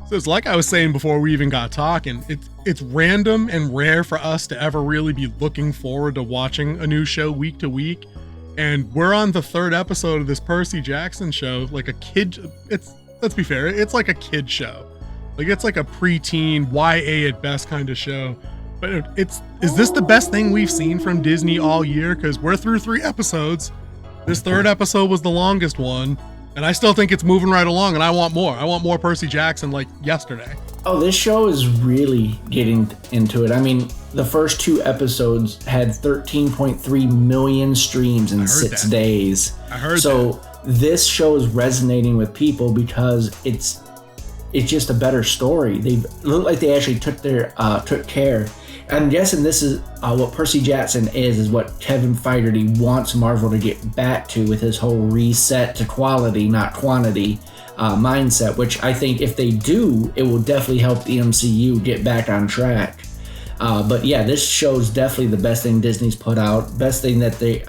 So it's like I was saying before we even got talking, it's random and rare for us to ever really be looking forward to watching a new show week to week. And we're on the third episode of this Percy Jackson show, like a kid. Let's be fair, it's like a kid show. Like it's like a preteen YA at best kind of show. But is this the best thing we've seen from Disney all year? Because we're through 3 episodes. This third episode was the longest one. And I still think it's moving right along, and I want more. I want more Percy Jackson like yesterday. Oh, this show is really getting into it. I mean, the first 2 episodes had 13.3 million streams in 6 days. I heard so that. This show is resonating with people because it's just a better story. They look like they actually took care. I'm guessing this is what Percy Jackson is what Kevin Feige wants Marvel to get back to with his whole reset to quality, not quantity mindset, which I think if they do, it will definitely help the MCU get back on track. But yeah, this show is definitely the best thing Disney's put out, best thing that they,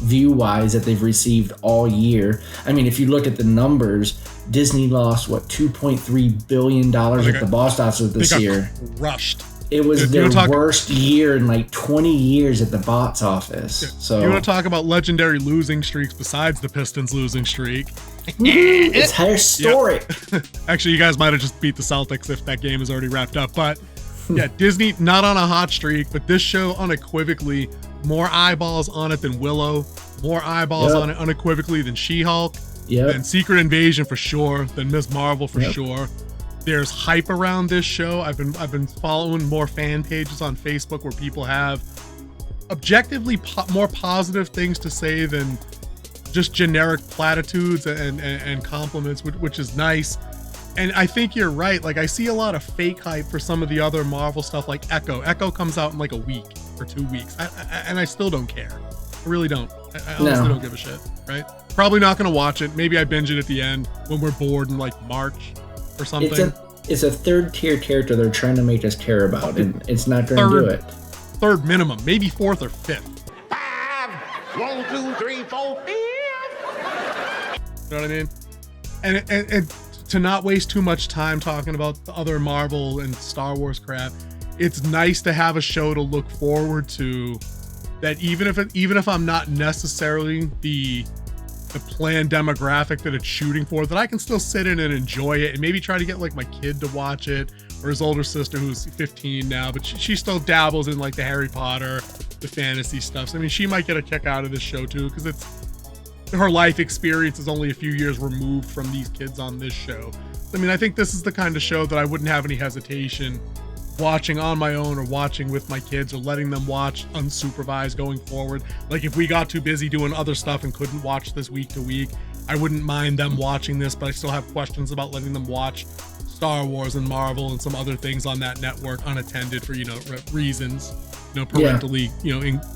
view-wise, that they've received all year. I mean, if you look at the numbers, Disney lost, $2.3 billion at the box office this year. Crushed. It was their worst year in like 20 years at the box office. Yeah. So you want to talk about legendary losing streaks besides the Pistons losing streak? It's historic. Yep. Actually, you guys might have just beat the Celtics if that game is already wrapped up. But yeah, Disney not on a hot streak, but this show unequivocally more eyeballs on it than Willow, more eyeballs on it unequivocally than She-Hulk, than Secret Invasion for sure, than Ms. Marvel for sure. There's hype around this show. I've been following more fan pages on Facebook where people have objectively more positive things to say than just generic platitudes and compliments, which is nice. And I think you're right. Like I see a lot of fake hype for some of the other Marvel stuff, like Echo. Echo comes out in like a week or 2 weeks, and I still don't care. I really don't. I honestly don't give a shit. Right? Probably not gonna watch it. Maybe I binge it at the end when we're bored in like March. Or something. It's a third tier character they're trying to make us care about, and it's not going to do it. Third minimum, maybe 4th or 5th. 5, 1, 2, 3, 4, 5. You know what I mean? And to not waste too much time talking about the other Marvel and Star Wars crap, it's nice to have a show to look forward to. That even if I'm not necessarily the planned demographic that it's shooting for, that I can still sit in and enjoy it and maybe try to get like my kid to watch it, or his older sister who's 15 now, but she still dabbles in like the Harry Potter, the fantasy stuff. So, I mean, she might get a kick out of this show too, because her life experience is only a few years removed from these kids on this show. I mean, I think this is the kind of show that I wouldn't have any hesitation watching on my own or watching with my kids or letting them watch unsupervised going forward. Like if we got too busy doing other stuff and couldn't watch this week to week, I wouldn't mind them watching this, but I still have questions about letting them watch Star Wars and Marvel and some other things on that network unattended for, reasons, parentally,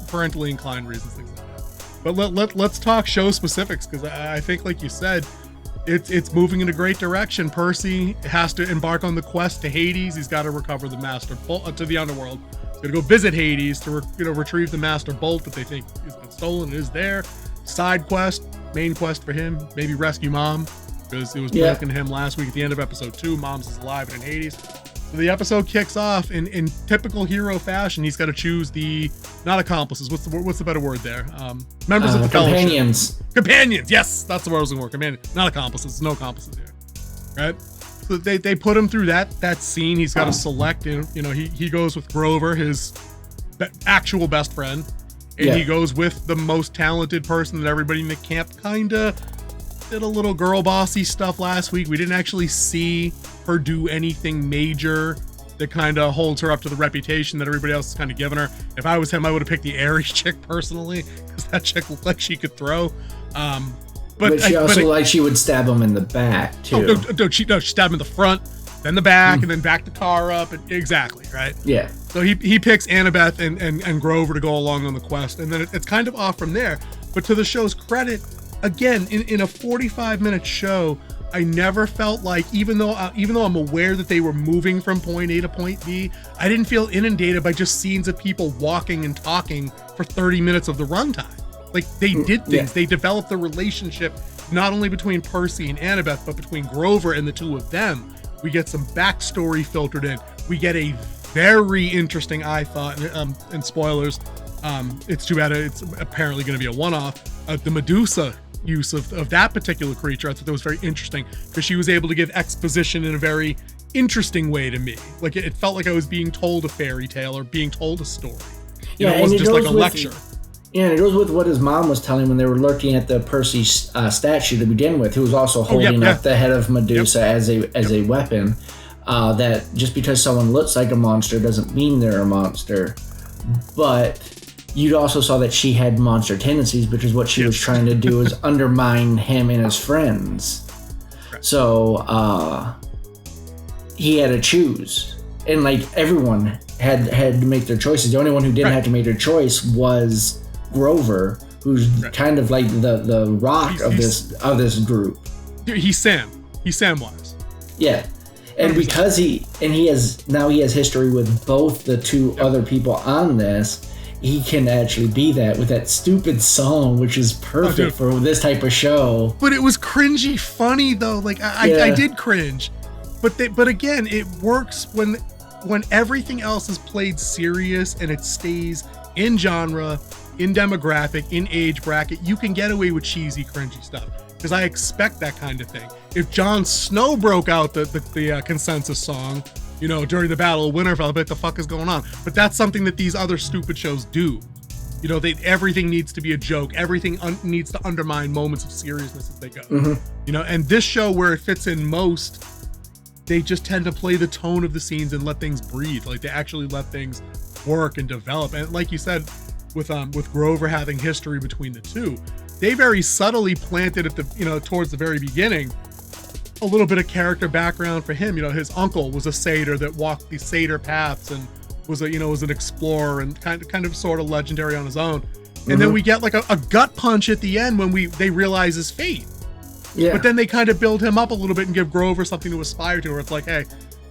parentally inclined reasons, things like that. But let's talk show specifics, because I think, like you said, it's moving in a great direction. Percy has to embark on the quest to Hades. He's got to recover the Master Bolt to the underworld. He's going to go visit Hades to retrieve the Master Bolt that they think has been stolen and is there. Side quest, main quest for him, maybe rescue Mom, because it was broken to him last week at the end of episode 2. Mom's is alive and in Hades. So the episode kicks off in typical hero fashion. He's got to choose not accomplices. What's the better word there? Members of the companions. Fellowship. Companions. Yes, that's the word I was going for. Companions, not accomplices. No accomplices here, right? So they put him through that scene. He's got to select. He goes with Grover, his actual best friend, and he goes with the most talented person that everybody in the camp kinda did a little girl bossy stuff last week. We didn't actually see her do anything major that kind of holds her up to the reputation that everybody else is kind of giving her. If I was him, I would have picked the Aries chick personally, because that chick looked like she could throw. But she also like she would stab him in the back too. She stabbed him in the front, then the back, and then back the car up. And exactly, right? Yeah. So he picks Annabeth and Grover to go along on the quest, and then it's kind of off from there. But to the show's credit, again, in a 45-minute show, I never felt like, even though I'm aware that they were moving from point A to point B, I didn't feel inundated by just scenes of people walking and talking for 30 minutes of the runtime. Like, they did things. Yeah. They developed the relationship not only between Percy and Annabeth, but between Grover and the two of them We get some backstory filtered in. We get a very interesting, I thought, and spoilers, it's too bad it's apparently going to be a one-off, the Medusa use of that particular creature. I thought that was very interesting because she was able to give exposition in a very interesting way to me. Like it felt like I was being told a fairy tale or being told a story. It wasn't just like a lecture. Yeah, and it goes with what his mom was telling when they were looking at the Percy statue to begin with, who was also holding up the head of Medusa as a weapon. That just because someone looks like a monster doesn't mean they're a monster. But you also saw that she had monster tendencies because what she was trying to do is undermine him and his friends. Right. So he had to choose. And like everyone had to make their choices. The only one who didn't have to make their choice was Grover, who's kind of like the rock of this group. He's Sam. He's Samwise. Yeah. And 100%. Because he has history with both the two other people on this, he can actually be that with that stupid song, which is perfect for this type of show. But it was cringy funny though. Like I did cringe. But again, it works when everything else is played serious and it stays in genre, in demographic, in age bracket. You can get away with cheesy, cringy stuff because I expect that kind of thing. If Jon Snow broke out the consensus song, during the Battle of Winterfell, I'd be like, the fuck is going on? But that's something that these other stupid shows do. Everything needs to be a joke. Everything needs to undermine moments of seriousness as they go. Mm-hmm. And this show, where it fits in most, they just tend to play the tone of the scenes and let things breathe. Like they actually let things work and develop. And like you said, with Grover having history between the two, they very subtly planted at towards the very beginning a little bit of character background for him. His uncle was a satyr that walked the satyr paths and was an explorer and kind of sort of legendary on his own. And then we get like a gut punch at the end when they realize his fate. Yeah. But then they kind of build him up a little bit and give Grover something to aspire to, where it's like, hey,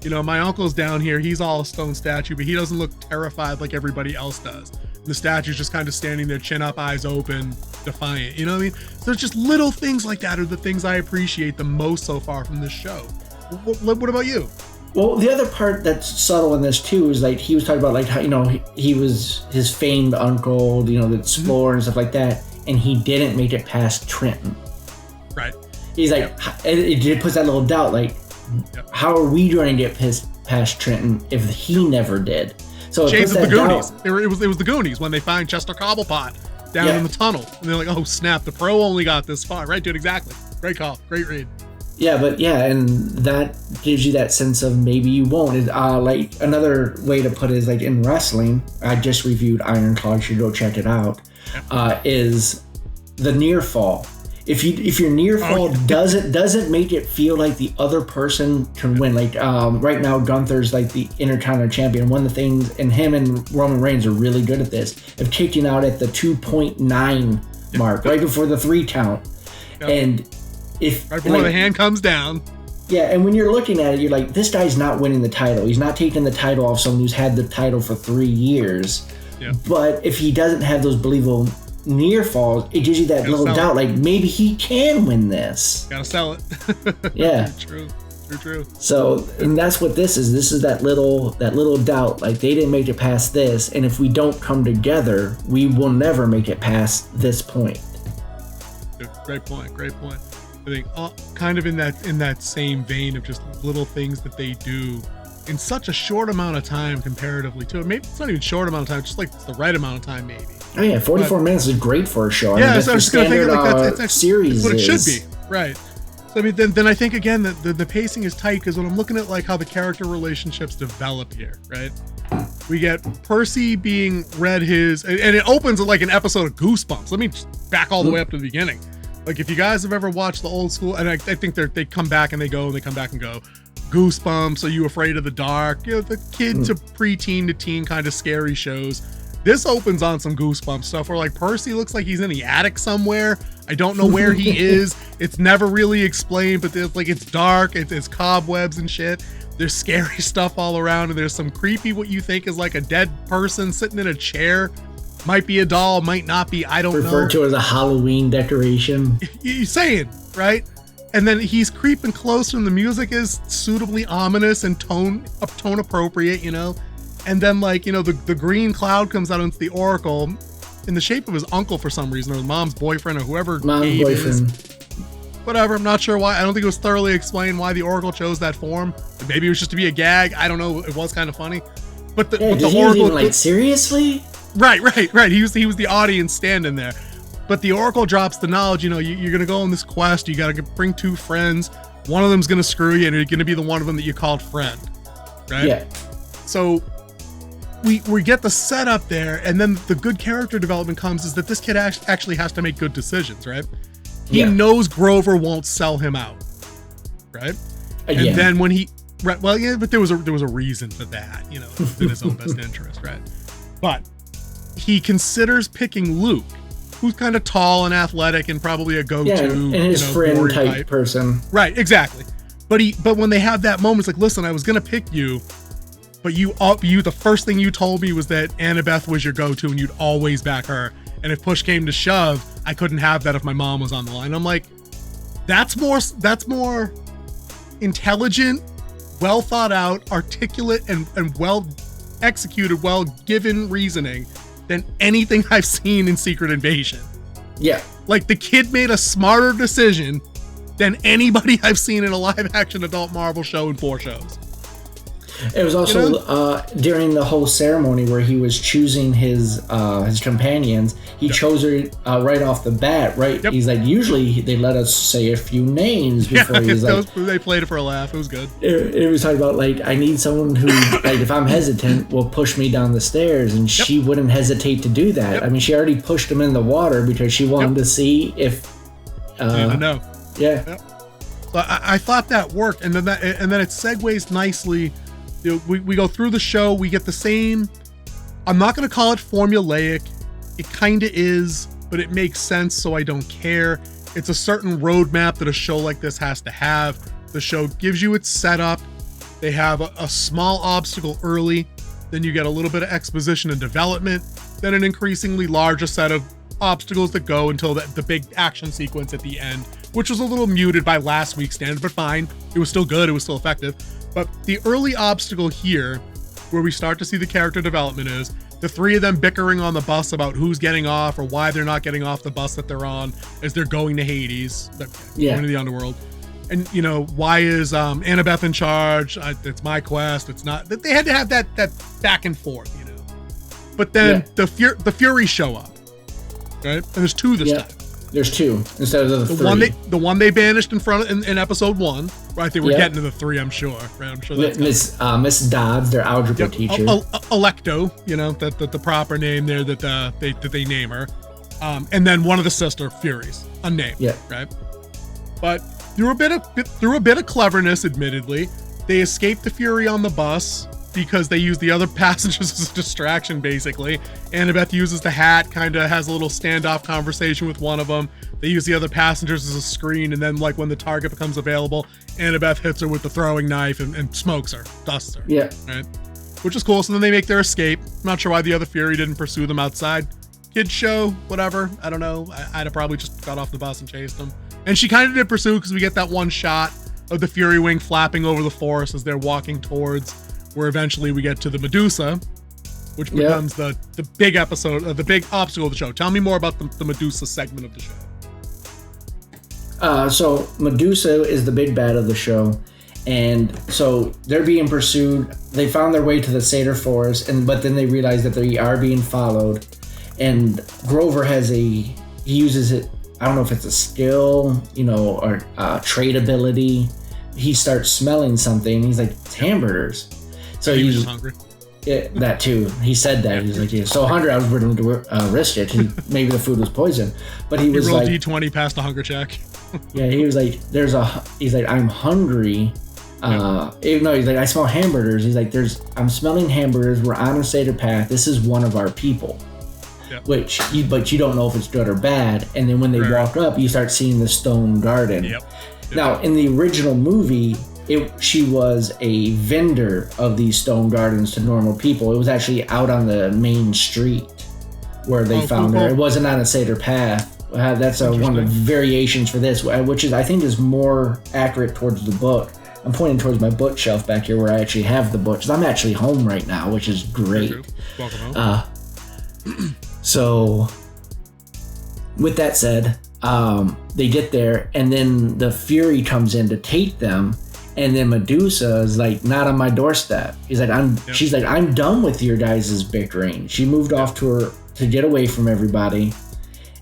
my uncle's down here. He's all a stone statue, but he doesn't look terrified like everybody else does. And the statue's just kind of standing there, chin up, eyes open, defiant. You know what I mean? So it's just little things like that are the things I appreciate the most so far from this show. What about you? Well, the other part that's subtle in this too is like he was talking about like how he was his famed uncle, the explorer and stuff like that, and he didn't make it past Trenton. Right. He's like, it puts that little doubt, like, how are we going to get past Trenton if he never did? So Shades of the Goonies. It was the Goonies when they find Chester Cobblepot down in the tunnel, and they're like, oh snap, the pro only got this far. Right, dude, exactly. Great call, great read. Yeah, and that gives you that sense of maybe you won't. Like another way to put it is like in wrestling, I just reviewed Iron Claw, you should go check it out. Is the near fall. If your near fall doesn't make it feel like the other person can win. Like right now, Gunther's like the Intercontinental Champion. One of the things, and him and Roman Reigns are really good at this, of kicking out at the 2.9 mark, right before the 3 count. And right before the hand comes down. Yeah, and when you're looking at it, you're like, this guy's not winning the title. He's not taking the title off someone who's had the title for 3 years. Yeah. But if he doesn't have those believable near falls, it gives you that little doubt, like maybe he can win this. Gotta sell it. Yeah. True. So, and that's what this is. This is that little doubt, like they didn't make it past this, and if we don't come together, we will never make it past this point. Great point. I think kind of in that same vein of just little things that they do in such a short amount of time comparatively to it. Maybe it's not even short amount of time, just like it's the right amount of time maybe. Oh yeah, 44 minutes is great for a show. Yeah, so I was just going to think like that's series what it should be. Right. So I mean, then I think again that the pacing is tight because when I'm looking at like how the character relationships develop here, right? We get Percy being read his, and it opens like an episode of Goosebumps. Let me back all the way up to the beginning. Like if you guys have ever watched the old school, and I think they come back and they go and they come back and go, Goosebumps, Are You Afraid of the Dark? The kid to preteen to teen kind of scary shows. This opens on some Goosebumps stuff where like Percy looks like he's in the attic somewhere. I don't know where he is. It's never really explained, but it's dark. It's cobwebs and shit. There's scary stuff all around, and there's some creepy what you think is like a dead person sitting in a chair. Might be a doll, might not be. I don't know. Referred to as a Halloween decoration. You're saying, right? And then he's creeping closer, and the music is suitably ominous and tone appropriate, you know. And then, like, you know, the green cloud comes out into the Oracle in the shape of his uncle for some reason, or his mom's boyfriend, or whoever. Mom's boyfriend. Whatever, I'm not sure why. I don't think it was thoroughly explained why the Oracle chose that form. Maybe it was just to be a gag. I don't know. It was kind of funny. But the Oracle, even, like, seriously? Right. He was the audience standing there. But the Oracle drops the knowledge, you know, you're going to go on this quest. You got to bring 2 friends. One of them's going to screw you, and you're going to be the one of them that you called friend. Right? Yeah. So we get the setup there, and then the good character development comes is that this kid actually has to make good decisions, right? He knows Grover won't sell him out, right? And then when he, right, well, yeah, but there was a reason for that, you know, in his own best interest, right? But he considers picking Luke, who's kind of tall and athletic and probably a go-to, and his friend type person, right? Exactly. But when they have that moment, it's like, listen, I was gonna pick you, but you the first thing you told me was that Annabeth was your go-to and you'd always back her. And if push came to shove, I couldn't have that if my mom was on the line. I'm like, that's more intelligent, well thought out, articulate, and well executed, well given reasoning than anything I've seen in Secret Invasion. Yeah. Like, the kid made a smarter decision than anybody I've seen in a live action adult Marvel show in 4 shows. It was also, you know? During the whole ceremony where he was choosing his companions, he chose her right off the bat, right? He's like, usually they let us say a few names before he's like... They played it for a laugh. It was good. It was talking about, like, I need someone who, like, if I'm hesitant, will push me down the stairs, and she wouldn't hesitate to do that. I mean, she already pushed him in the water because she wanted to see if... I know. Yeah. So I thought that worked, and then it segues nicely. You know, we go through the show, we get the same, I'm not going to call it formulaic, it kind of is, but it makes sense, so I don't care. It's a certain roadmap that a show like this has to have. The show gives you its setup, they have a small obstacle early, then you get a little bit of exposition and development, then an increasingly larger set of obstacles that go until the big action sequence at the end, which was a little muted by last week's standard, but fine. It was still good, it was still effective. But the early obstacle here, where we start to see the character development, is the 3 of them bickering on the bus about who's getting off or why they're not getting off the bus that they're on as they're going to Hades, going to the underworld. And, you know, why is Annabeth in charge? It's my quest. It's not. They had to have that back and forth, you know. But then the Furies show up, right? And there's 2 this time. There's 2 instead of the 3. The one they banished in episode 1, right? They were getting to the 3, I'm sure. Right? I'm sure that's Miss Dodds, their algebra teacher. Electo, you know, the proper name there that they name her. And then one of the sister Furies, unnamed. Yeah. Right. But through a bit of cleverness, admittedly, they escaped the Fury on the bus because they use the other passengers as a distraction, basically. Annabeth uses the hat, kind of has a little standoff conversation with one of them. They use the other passengers as a screen, and then, like, when the target becomes available, Annabeth hits her with the throwing knife and smokes her, dusts her. Yeah. Right? Which is cool. So then they make their escape. I'm not sure why the other Fury didn't pursue them outside. Kids show, whatever. I don't know. I'd have probably just got off the bus and chased them. And she kind of did pursue, because we get that one shot of the Fury wing flapping over the forest as they're walking towards where eventually we get to the Medusa, which becomes the big episode, the big obstacle of the show. Tell me more about the Medusa segment of the show. So Medusa is the big bad of the show, and so they're being pursued. They found their way to the Cedar Forest, but then they realize that they are being followed. And Grover he uses it. I don't know if it's a skill, you know, or trade ability. He starts smelling something. He's like, it's hamburgers. So he was just hungry. Yeah, that too. He said that. He's like, so hungry, I was willing to risk it. Maybe the food was poison. But he was rolled like, D20 past the hunger check. Yeah, he was like, he's like, I'm hungry. No, he's like, I smell hamburgers. He's like, I'm smelling hamburgers. We're on a Seder path. This is one of our people. Yep. But you don't know if it's good or bad. And then when they walk up, you start seeing the stone garden. Yep. Now, in the original movie, she was a vendor of these stone gardens to normal people. It was actually out on the main street where they found her. It wasn't on a Seder path That's one of the variations for this, which is I think is more accurate towards the book. I'm pointing towards my bookshelf back here where I actually have the books. I'm actually home right now, which is great. Welcome home. So, with that said, they get there, and then the Fury comes in to take them, and then Medusa is like, not on my doorstep. She's like, I'm done with your guys' bickering. She moved off to get away from everybody,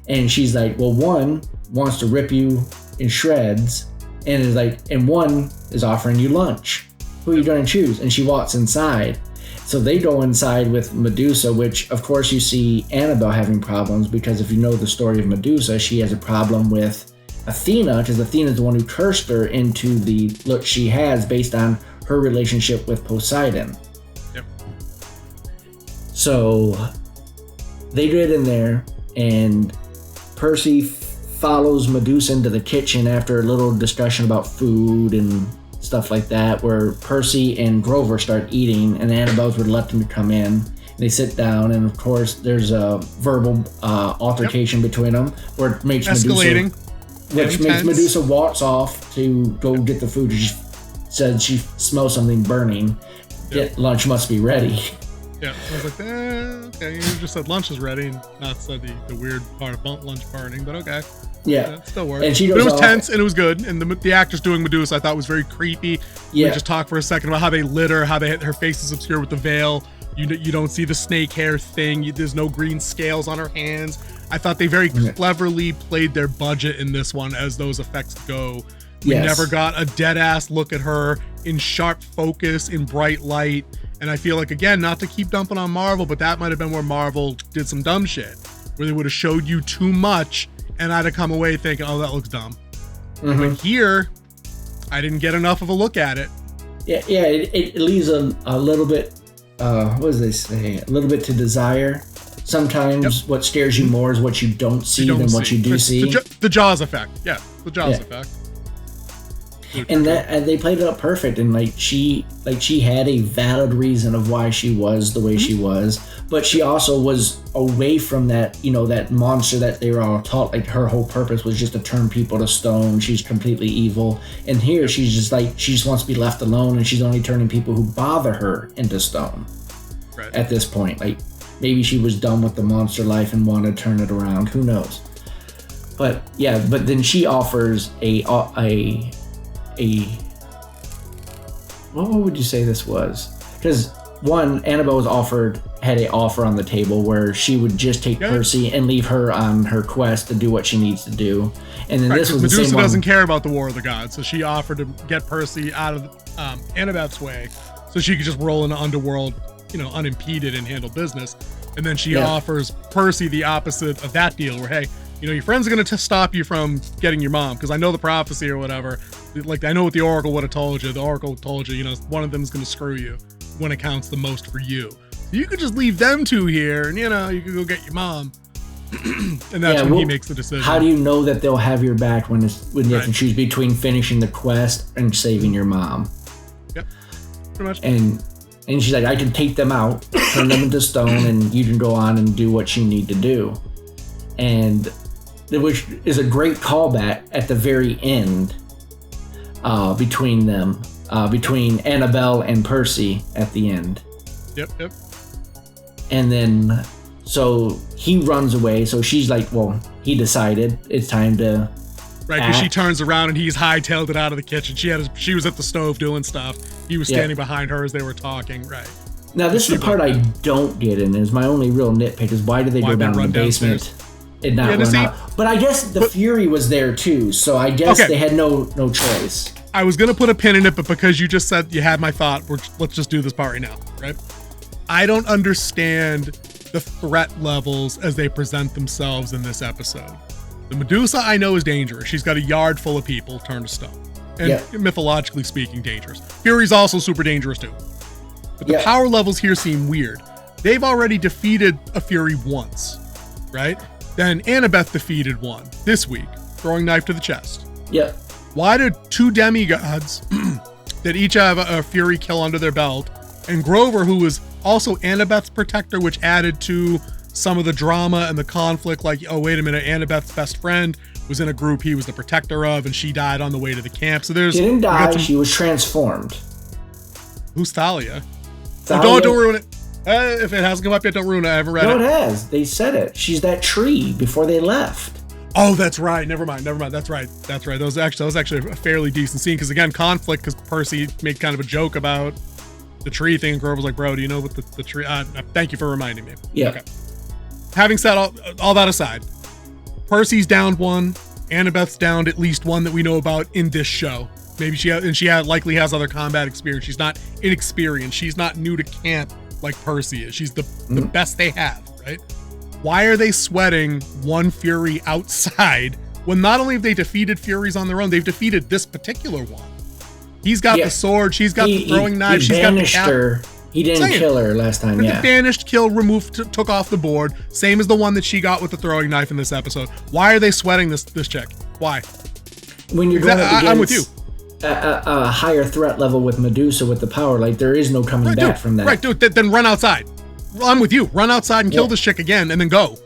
and she's like, well, one wants to rip you in shreds, and is like, and one is offering you lunch. Who are you going to choose? And she walks inside. So they go inside with Medusa, which of course you see Annabelle having problems, because if you know the story of Medusa, she has a problem with Athena, because Athena is the one who cursed her into the look she has based on her relationship with Poseidon. Yep. So they get in there, and Percy follows Medusa into the kitchen after a little discussion about food and stuff like that, where Percy and Grover start eating, and Annabelle's reluctant to come in. They sit down, and of course there's a verbal altercation between them, where it makes escalating, makes Medusa walks off to go get the food. She said she smells something burning. Lunch must be ready. Yeah, I was like, okay, you just said lunch is ready, and not said the weird part of lunch burning, but okay. Yeah, it still worked. And she but goes it was off. tense, and it was good. And the actress doing Medusa, I thought was very creepy. Yeah. We just talked for a second about how they lit her, how her face is obscured with the veil. You don't see the snake hair thing. There's no green scales on her hands. I thought they very cleverly played their budget in this one as those effects go. We never got a dead ass look at her in sharp focus, in bright light. And I feel like, again, not to keep dumping on Marvel, but that might have been where Marvel did some dumb shit, where they would have showed you too much, and I'd have come away thinking, oh, that looks dumb. But here, I didn't get enough of a look at it. Yeah, it leaves a little bit, what does they say? A little bit to desire. Sometimes what scares you more is what you don't see than what you do see. The Jaws effect. Yeah, the Jaws effect. And they played it up perfect, and she had a valid reason of why she was the way she was, but she also was away from that, that monster that they were all taught. Like, her whole purpose was just to turn people to stone. She's completely evil, and here she's just she just wants to be left alone, and she's only turning people who bother her into stone. Right. At this point, maybe she was done with the monster life and wanted to turn it around. Who knows? But then she offers what would you say this was? Because one, Annabelle had an offer on the table where she would just take Percy and leave her on her quest to do what she needs to do. And then this was the same one. Medusa doesn't care about the War of the Gods, so she offered to get Percy out of Annabeth's way so she could just roll in the underworld, unimpeded and handle business. And then she offers Percy the opposite of that deal, where, hey, your friends are going to stop you from getting your mom, because I know the prophecy or whatever. I know what the Oracle would have told you. The Oracle told you, one of them is going to screw you when it counts the most for you. So you could just leave them two here, and, you could go get your mom. And that's when he makes the decision. How do you know that they'll have your back when you have to choose between finishing the quest and saving your mom? Yep, pretty much. And she's like, I can take them out, turn them into stone, and you can go on and do what you need to do. And which is a great callback at the very end between them, between Annabelle and Percy at the end. Yep. And then, so he runs away. So she's like, well, he decided it's time to. Right, because she turns around and he's hightailed it out of the kitchen. She was at the stove doing stuff. He was standing behind her as they were talking. Right. Now this is the part I don't get in. Is my only real nitpick is why do they go down to the basement? Downstairs? And not run out. But I guess the Fury was there too, so I guess they had no choice. I was gonna put a pin in it, but because you just said you had my thought, let's just do this part right now, right? I don't understand the threat levels as they present themselves in this episode. The Medusa I know is dangerous. She's got a yard full of people turned to stone, and mythologically speaking, dangerous. Fury's also super dangerous too. But the power levels here seem weird. They've already defeated a Fury once, right? Then Annabeth defeated one this week, throwing knife to the chest. Yeah. Why did two demigods that each have a Fury kill under their belt, and Grover, who was also Annabeth's protector, which added to some of the drama and the conflict, like, oh, wait a minute, Annabeth's best friend was in a group he was the protector of, and she died on the way to the camp. So there's... She didn't die, she was transformed. Who's Thalia? Thalia? Oh, don't ruin it. If it hasn't come up yet, don't ruin it. I haven't read it. No, it has. They said it. She's that tree before they left. Oh, that's right. Never mind. That's right. That was actually a fairly decent scene, because again, conflict, because Percy made kind of a joke about the tree thing, and Grover was like, bro, do you know what the tree... thank you for reminding me. Yeah. Okay. Having said all that aside, Percy's downed one, Annabeth's downed at least one that we know about in this show. Maybe she likely has other combat experience. She's not inexperienced. She's not new to camp like Percy is. She's the best they have, right? Why are they sweating one Fury outside when not only have they defeated Furies on their own, they've defeated this particular one? He's got the sword, she's got the throwing knife, she's got the cap. He didn't kill her last time, The banished, kill, removed, took off the board. Same as the one that she got with the throwing knife in this episode. Why are they sweating this chick? Why? When you're going up against I'm with you. A higher threat level with Medusa with the power, like there is no coming back from that. Right, dude, then run outside. I'm with you. Run outside and kill this chick again and then go.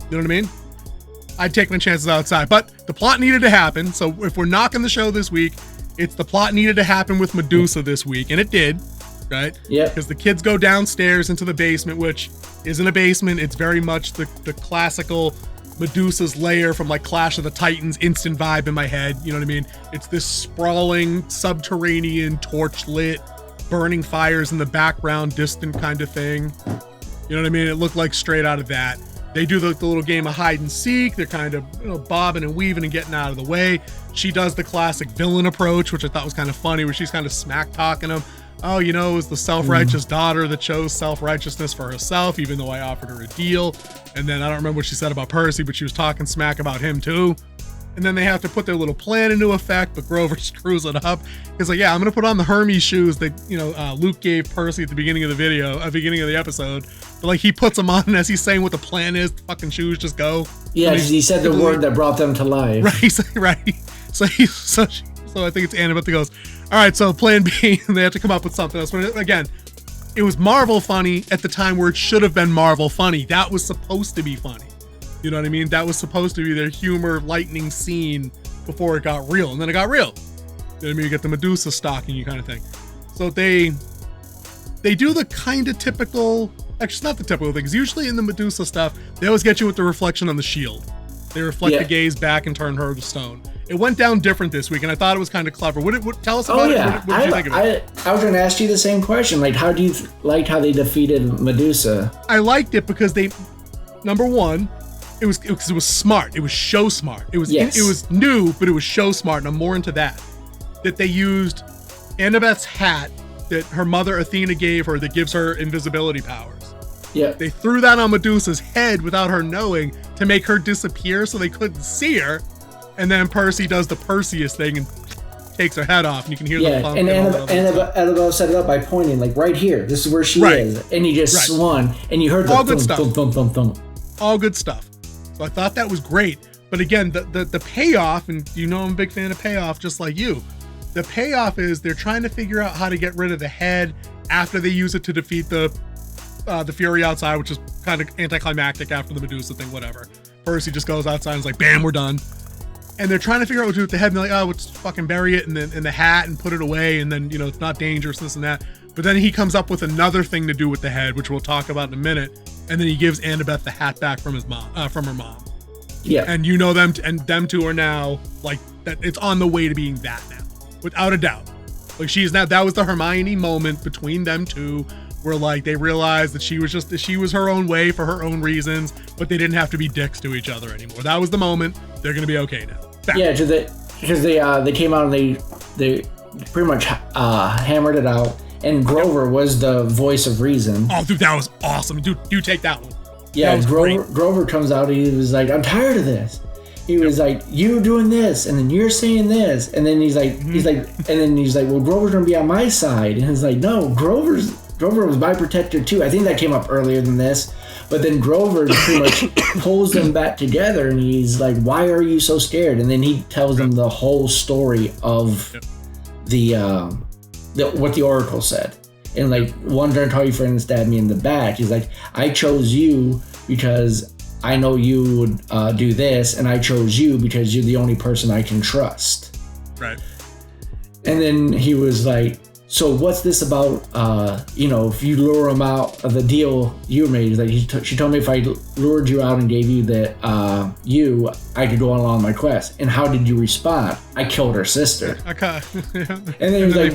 You know what I mean? I'd take my chances outside. But the plot needed to happen. So if we're knocking the show this week, it's the plot needed to happen with Medusa this week. And it did. Right? Yeah. Because the kids go downstairs into the basement, which isn't a basement. It's very much the classical Medusa's lair from like Clash of the Titans instant vibe in my head. You know what I mean? It's this sprawling, subterranean, torch lit, burning fires in the background, distant kind of thing. You know what I mean? It looked like straight out of that. They do the little game of hide and seek. They're kind of bobbing and weaving and getting out of the way. She does the classic villain approach, which I thought was kind of funny, where she's kind of smack talking him. Oh, it was the self-righteous daughter that chose self-righteousness for herself, even though I offered her a deal. And then I don't remember what she said about Percy, but she was talking smack about him too. And then they have to put their little plan into effect, but Grover screws it up. He's like, yeah, I'm going to put on the Hermes shoes that, Luke gave Percy at the beginning of the episode. But like he puts them on, and as he's saying what the plan is, the fucking shoes just go. Yeah, he said the word that brought them to life. Right. So I think it's Annabeth that goes, all right, so plan B, and they have to come up with something else. But again, it was Marvel funny at the time where it should have been Marvel funny. That was supposed to be funny. You know what I mean? That was supposed to be their humor lightning scene before it got real. And then it got real. You know what I mean? You get the Medusa stalking you kind of thing. So they do the kind of typical, actually it's not the typical thing, because usually in the Medusa stuff, they always get you with the reflection on the shield. They reflect the gaze back and turn her to stone. It went down different this week, and I thought it was kind of clever. Tell us about it. What did you think of it? I was going to ask you the same question. Like, how do you like how they defeated Medusa? I liked it because number one, it was smart. It was show smart. It was new, but it was show smart, and I'm more into that. That they used Annabeth's hat that her mother Athena gave her that gives her invisibility powers. Yeah. They threw that on Medusa's head without her knowing to make her disappear so they couldn't see her. And then Percy does the Perseus thing and takes her head off, and you can hear the funk. And Annabelle set it up by pointing, like, right here. This is where she is. And he just swung, and you heard the thump, thump. All good stuff. So I thought that was great. But again, the payoff, and I'm a big fan of payoff, just like you. The payoff is they're trying to figure out how to get rid of the head after they use it to defeat the Fury outside, which is kind of anticlimactic after the Medusa thing, whatever. Percy just goes outside and is like, bam, we're done. And they're trying to figure out what to do with the head, and they're like, oh, let's fucking bury it in the hat and put it away, and then, it's not dangerous, this and that. But then he comes up with another thing to do with the head, which we'll talk about in a minute, and then he gives Annabeth the hat back from her mom. Yeah. And them two are now, like, that it's on the way to being that now, without a doubt. Like, that was the Hermione moment between them two, where like they realized that she was her own way for her own reasons, but they didn't have to be dicks to each other anymore. That was the moment. They're gonna be okay now. Back. Yeah, because they came out and they pretty much hammered it out, and Grover was the voice of reason. Oh, dude, that was awesome. Dude, you take that one. Yeah, Grover comes out and he was like, I'm tired of this. He was like, you doing this, and then you're saying this, and then he's like, well, Grover's gonna be on my side, and he's like, no, Grover was my protector too. I think that came up earlier than this, but then Grover pretty much pulls them back together, and he's like, why are you so scared? And then he tells them the whole story of what the Oracle said. And like, one trying to tell your friend stabbed me in the back. He's like, I chose you because I know you would do this, and I chose you because you're the only person I can trust. Right. And then he was like, so what's this about, if you lure him out of the deal you made? Like she told me if I lured you out and gave you I could go on my quest. And how did you respond? I killed her sister. Okay. Yeah. And then he was like,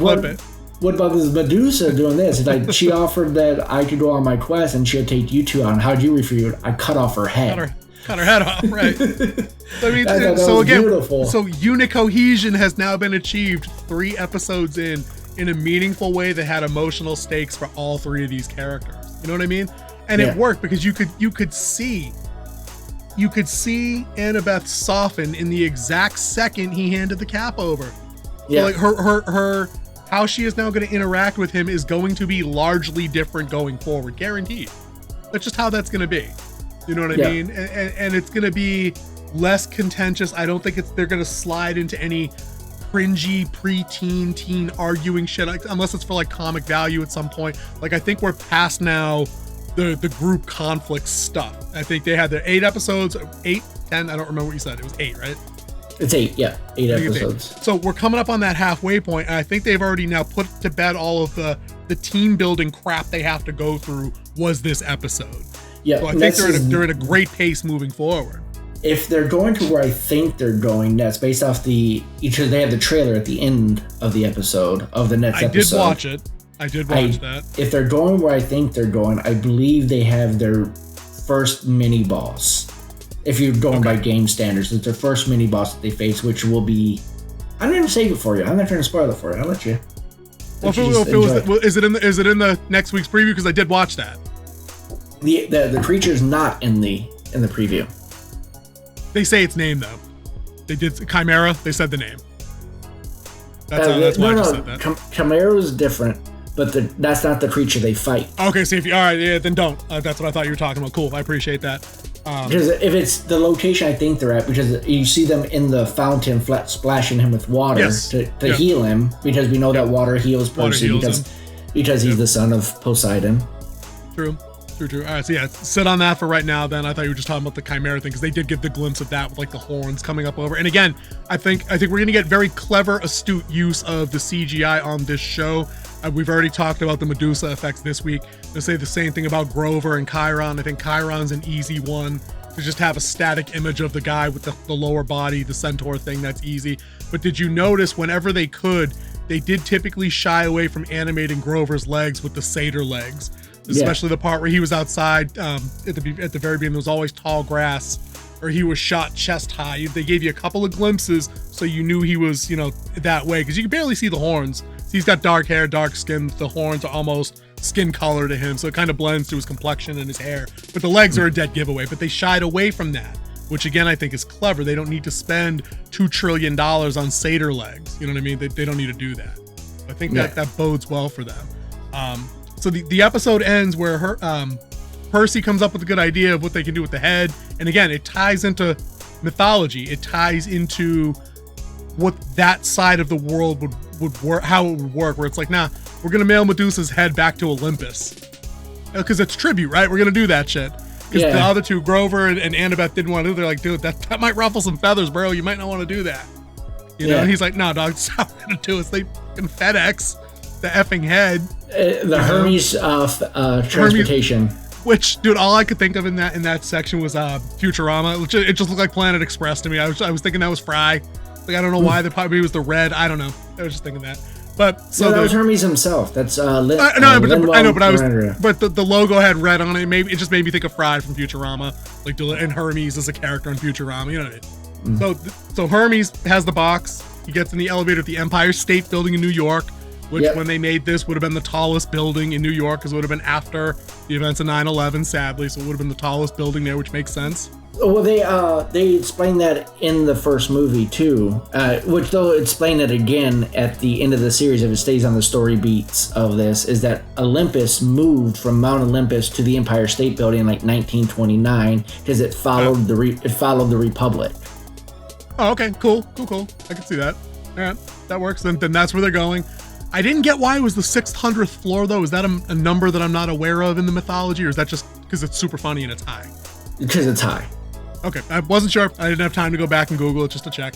what about this Medusa doing this? It's like, she offered that I could go on my quest and she'll take you two on. How'd you refuse? I cut off her head. Cut her head off, right? I mean, so again, beautiful. So unit cohesion has now been achieved 3 episodes in a meaningful way that had emotional stakes for all 3 of these characters. You know what I mean? And it worked because you could see Annabeth soften in the exact second he handed the cap over. Yeah. So like her how she is now going to interact with him is going to be largely different going forward, guaranteed. That's just how that's going to be. You know what I mean? And it's going to be less contentious. I don't think they're going to slide into any cringy preteen teen arguing shit, unless it's for like comic value at some point. Like, I think we're past now the group conflict stuff. I think they had their 8 episodes, 8, 10, I don't remember what you said. It was 8, right? It's 8, yeah. 8 episodes. So we're coming up on that halfway point, and I think they've already now put to bed all of the team building crap they have to go through was this episode. Yeah. So I think they're at a great pace moving forward. If they're going to where I think they're going, that's based off they have the trailer at the end of the episode, of the next episode. I did watch that. If they're going where I think they're going, I believe they have their first mini boss. If you're going by game standards, it's their first mini boss that they face, which will be... I'm not going to save it for you. I'm not trying to spoil it for you. I'll let you. Is it in the next week's preview? Because I did watch that. The creature's not in the preview. They say its name though. They did Chimera. They said the name. That's why I just said that. Chimera is different, but that's not the creature they fight. Okay, so then don't. That's what I thought you were talking about. Cool, I appreciate that. Because if it's the location I think they're at, because you see them in the fountain splashing him with water to heal him, because we know that water heals Percy because he's the son of Poseidon. True. All right, so yeah, sit on that for right now then. I thought you were just talking about the Chimera thing, because they did give the glimpse of that with like the horns coming up over. And again, I think we're going to get very clever, astute use of the CGI on this show. We've already talked about the Medusa effects this week. They'll say the same thing about Grover and Chiron. I think Chiron's an easy one to just have a static image of the guy with the lower body, the centaur thing. That's easy. But did you notice whenever they could, they did typically shy away from animating Grover's legs with the satyr legs? Especially the part where he was outside at the very beginning. There was always tall grass, or he was shot chest high. They gave you a couple of glimpses so you knew he was, that way, because you could barely see the horns. So he's got dark hair, dark skin. The horns are almost skin color to him, so it kind of blends to his complexion and his hair. But the legs are a dead giveaway. But they shied away from that, which again I think is clever. They don't need to spend $2 trillion on satyr legs. You know what I mean? They don't need to do that. I think that bodes well for them. So the episode ends where Percy comes up with a good idea of what they can do with the head. And again, it ties into mythology. It ties into what that side of the world would work, how it would work, where it's like, nah, we're going to mail Medusa's head back to Olympus. Because it's tribute, right? We're going to do that shit. Because the other two, Grover and Annabeth, didn't want to do it. They're like, dude, that might ruffle some feathers, bro. You might not want to do that. And he's like, no, dog, that's how we're going to do it. They can FedEx the effing head. The Hermes transportation. Which, dude, all I could think of in that section was Futurama. It just looked like Planet Express to me. I was thinking that was Fry. Like, I don't know why. Probably was the red. I don't know. I was just thinking that. But so that was Hermes himself. That's but the logo had red on it. Maybe it just made me think of Fry from Futurama. Like, and Hermes is a character in Futurama. You know what I mean? So Hermes has the box. He gets in the elevator at the Empire State Building in New York, which when they made this would have been the tallest building in New York, because it would have been after the events of 9/11, sadly. So it would have been the tallest building there, which makes sense. Well, they explained that in the first movie too, which they'll explain it again at the end of the series if it stays on the story beats of this, is that Olympus moved from Mount Olympus to the Empire State Building in like 1929 because it followed the Republic. Oh, okay, cool. I can see that. All right, that works. Then that's where they're going. I didn't get why it was the 600th floor though. Is that a number that I'm not aware of in the mythology, or is that just because it's super funny and it's high? Because it's high. Okay, I wasn't sure. I didn't have time to go back and Google it just to check.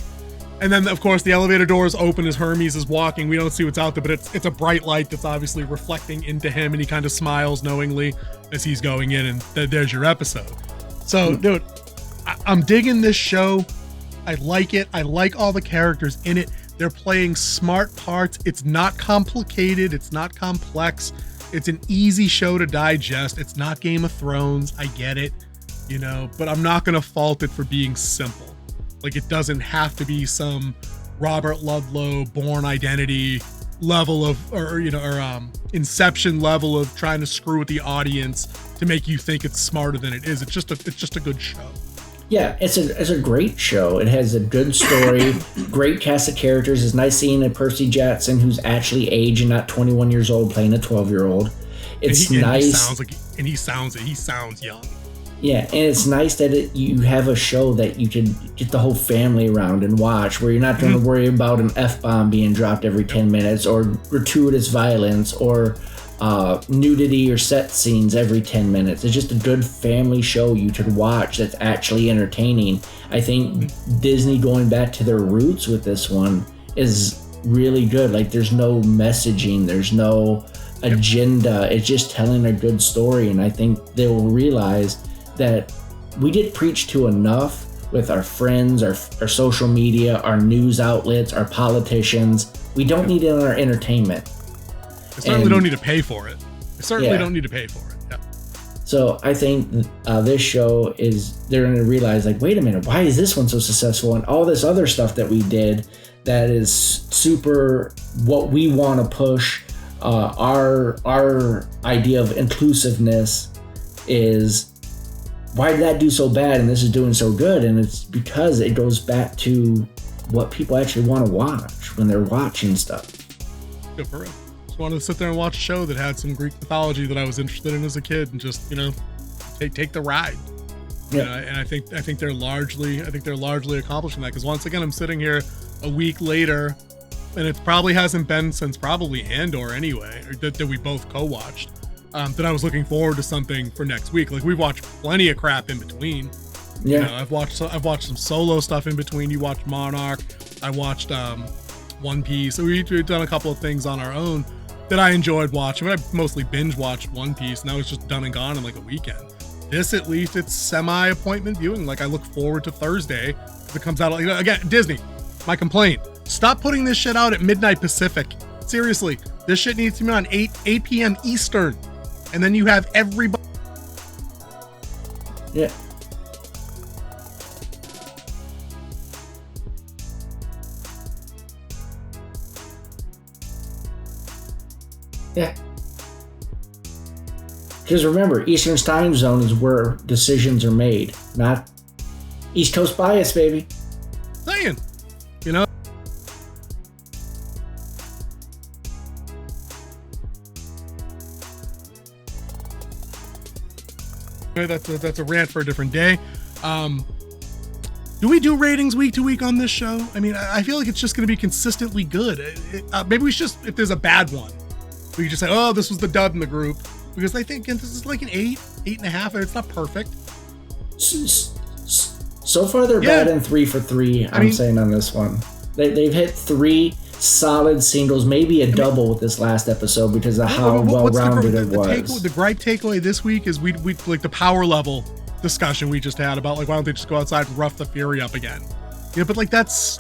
And then, of course, the elevator doors open as Hermes is walking. We don't see what's out there, but it's a bright light that's obviously reflecting into him, and he kind of smiles knowingly as he's going in, and there's your episode. So, dude, I'm digging this show. I like it. I like all the characters in it. They're playing smart parts. It's not complicated. It's not complex. It's an easy show to digest. It's not Game of Thrones. I get it, but I'm not going to fault it for being simple. Like, it doesn't have to be some Robert Ludlow Born Identity level of, or Inception level of trying to screw with the audience to make you think it's smarter than it is. It's just a good show. Yeah, it's a great show. It has a good story, great cast of characters. It's nice seeing a Percy Jackson who's actually aged and not 21 years old playing a 12-year-old. It's nice. He sounds young. Yeah, and it's nice that you have a show that you can get the whole family around and watch, where you're not going to worry about an F-bomb being dropped every 10 minutes or gratuitous violence or nudity or set scenes every 10 minutes. It's just a good family show you could watch that's actually entertaining. I think Disney going back to their roots with this one is really good. Like, there's no messaging, there's no agenda. It's just telling a good story, and I think they will realize that we get preached to enough with our friends, our social media, our news outlets, our politicians. We don't need it in our entertainment. I certainly don't need to pay for it. Yeah. So I think this show they're going to realize, like, wait a minute, why is this one so successful? And all this other stuff that we did that is super what we want to push, our idea of inclusiveness is, why did that do so bad and this is doing so good? And it's because it goes back to what people actually want to watch when they're watching stuff. Good for it. Just wanted to sit there and watch a show that had some Greek mythology that I was interested in as a kid, and just take the ride. Yeah. And I think they're largely accomplishing that, because once again I'm sitting here a week later, and it probably hasn't been since probably Andor anyway, or that we both co-watched. That I was looking forward to something for next week. Like, we've watched plenty of crap in between. Yeah, I've watched some solo stuff in between. You watched Monarch. I watched One Piece. So we've done a couple of things on our own that I enjoyed watching. But I mostly binge watched One Piece. Now it's just done and gone in like a weekend. This, at least, it's semi-appointment viewing. Like, I look forward to Thursday if it comes out. Again, Disney, my complaint: stop putting this shit out at midnight Pacific. Seriously, this shit needs to be on 8 p.m. Eastern. And then you have everybody. Yeah. Yeah. Because remember, Eastern time zone is where decisions are made, not East Coast bias, baby. Saying, That's a rant for a different day. Do we do ratings week to week on this show? I mean, I feel like it's just going to be consistently good. Maybe we should just, if there's a bad one, we could just say, oh, this was the dud in the group. Because I think this is like an 8.5. It's not perfect. So far, they're bad in 3 for 3. I'm saying on this one, they've hit 3 solid singles, maybe a double with this last episode because of how well-rounded it was. The gripe takeaway this week is we like the power level discussion we just had about, like, why don't they just go outside and rough the Fury up again? But like, that's,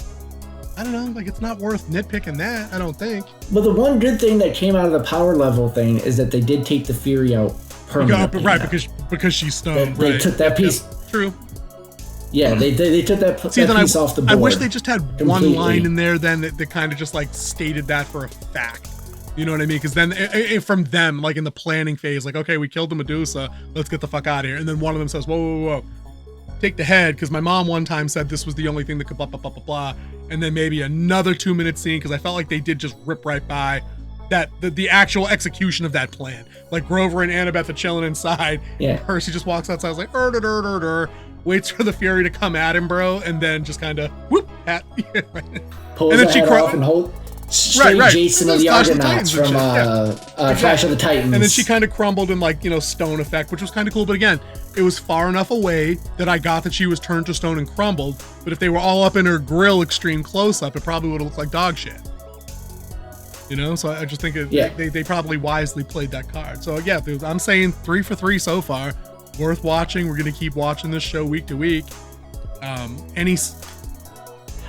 I don't know, like, it's not worth nitpicking that, I don't think. Well, the one good thing that came out of the power level thing is that they did take the Fury out permanently. Right, because she's stoned. They took that piece. True. Yeah, they took that piece off the board. I wish they just had completely. one line in there then that kind of just like stated that for a fact. You know what I mean? Because then from them, like in the planning phase, like, okay, we killed the Medusa, let's get the fuck out of here. And then one of them says, whoa, take the head, because my mom one time said this was the only thing that could blah, blah, blah, blah, blah. And then maybe another 2-minute scene, because I felt like they did just rip right by that the actual execution of that plan. Like Grover and Annabeth are chilling inside. Yeah. Percy just walks outside, like, waits for the Fury to come at him, bro, and then just kind of whoop hat. Pulls and then she off and hold straight Jason of the Argonauts from Clash of the Titans. And then she kind of crumbled in, like, stone effect, which was kind of cool. But again, it was far enough away that I got that she was turned to stone and crumbled. But if they were all up in her grill extreme close up, it probably would have looked like dog shit. You know, so I just think they probably wisely played that card. So yeah, dude, I'm saying 3 for 3 so far. Worth watching. We're gonna keep watching this show week to week.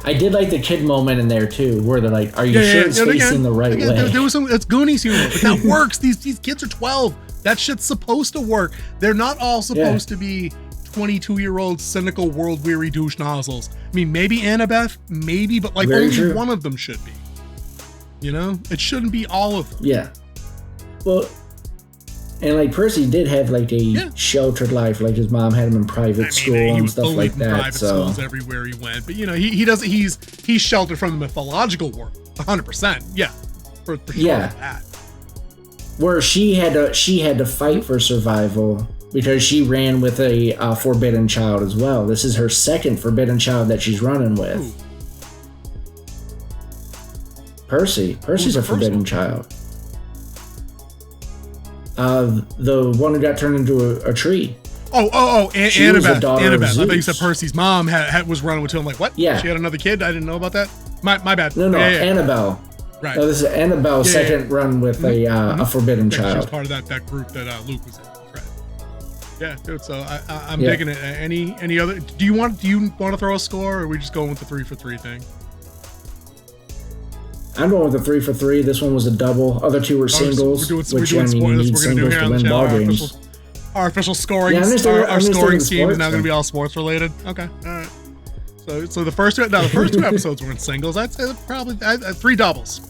I did like the kid moment in there too, where they're like, "Are you sure it's facing the right way?" There was some. It's Goonies humor, but that works. These kids are 12. That shit's supposed to work. They're not all supposed to be 22-year-old cynical world weary douche nozzles. I mean, maybe Annabeth, maybe, but like only one of them should be. You know, it shouldn't be all of them. Yeah. Well, and like Percy did have like a sheltered life, like his mom had him in private school and stuff like that. Private schools everywhere he went, but you know, he doesn't. He's sheltered from the mythological world, 100%. Yeah, for sure. That. Where she had to fight for survival because she ran with a forbidden child as well. This is her second forbidden child that she's running with. Ooh. Percy's a forbidden child. The one who got turned into a tree. Annabeth. I thought you said Percy's mom was running with him. I'm like, what? Yeah. She had another kid? I didn't know about that. My bad. No, Annabelle. Right. No, this is Annabelle's second run with a forbidden child. She was part of that group that Luke was in. Right. Yeah, dude. So I'm digging it. Any other? Do you want to throw a score, or are we just going with the 3 for 3 thing? I'm going with the 3 for 3. This one was a double. Other two were singles. We're doing singles to win ball games. Our official scoring, our scoring scheme is now going to be all sports related. Okay, all right. So the first two episodes were in singles. I'd say probably 3 doubles.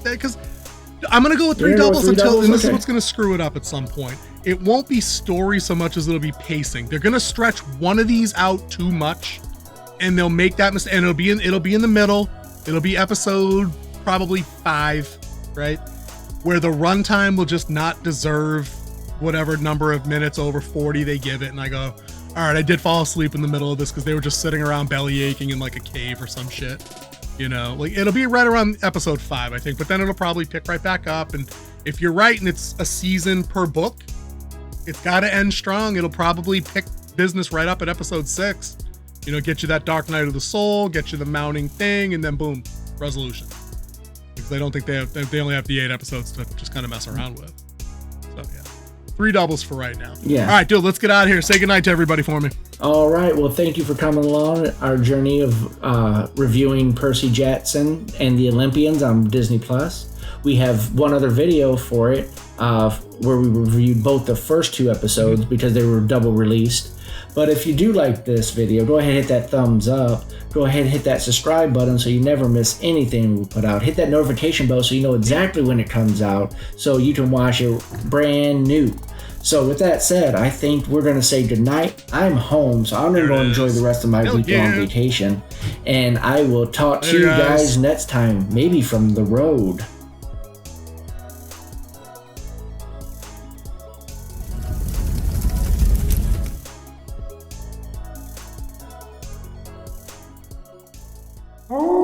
Because I'm going to go with 3 doubles and this is what's going to screw it up at some point. It won't be story so much as it'll be pacing. They're going to stretch one of these out too much, and they'll make that mistake. And it'll be in the middle. It'll be episode probably 5, right? Where the runtime will just not deserve whatever number of minutes over 40 they give it. And I go, all right, I did fall asleep in the middle of this because they were just sitting around belly aching in like a cave or some shit. You know, like it'll be right around episode 5, I think, but then it'll probably pick right back up. And if you're right and it's a season per book, it's got to end strong. It'll probably pick business right up at episode 6. You know, get you that Dark Night of the Soul, get you the mounting thing, and then boom, resolution. Because I don't think they only have the 8 episodes to just kind of mess around with. So yeah, 3 doubles for right now. Yeah. All right, dude, let's get out of here. Say goodnight to everybody for me. All right. Well, thank you for coming along our journey of reviewing Percy Jackson and the Olympians on Disney Plus. We have one other video for it where we reviewed both the first 2 episodes because they were double released. But if you do like this video, go ahead and hit that thumbs up. Go ahead and hit that subscribe button so you never miss anything we put out. Hit that notification bell so you know exactly when it comes out so you can watch it brand new. So with that said, I think we're going to say goodnight. I'm home, so I'm going to go enjoy the rest of my week-long vacation. And I will talk to you guys next time, maybe from the road. Oh.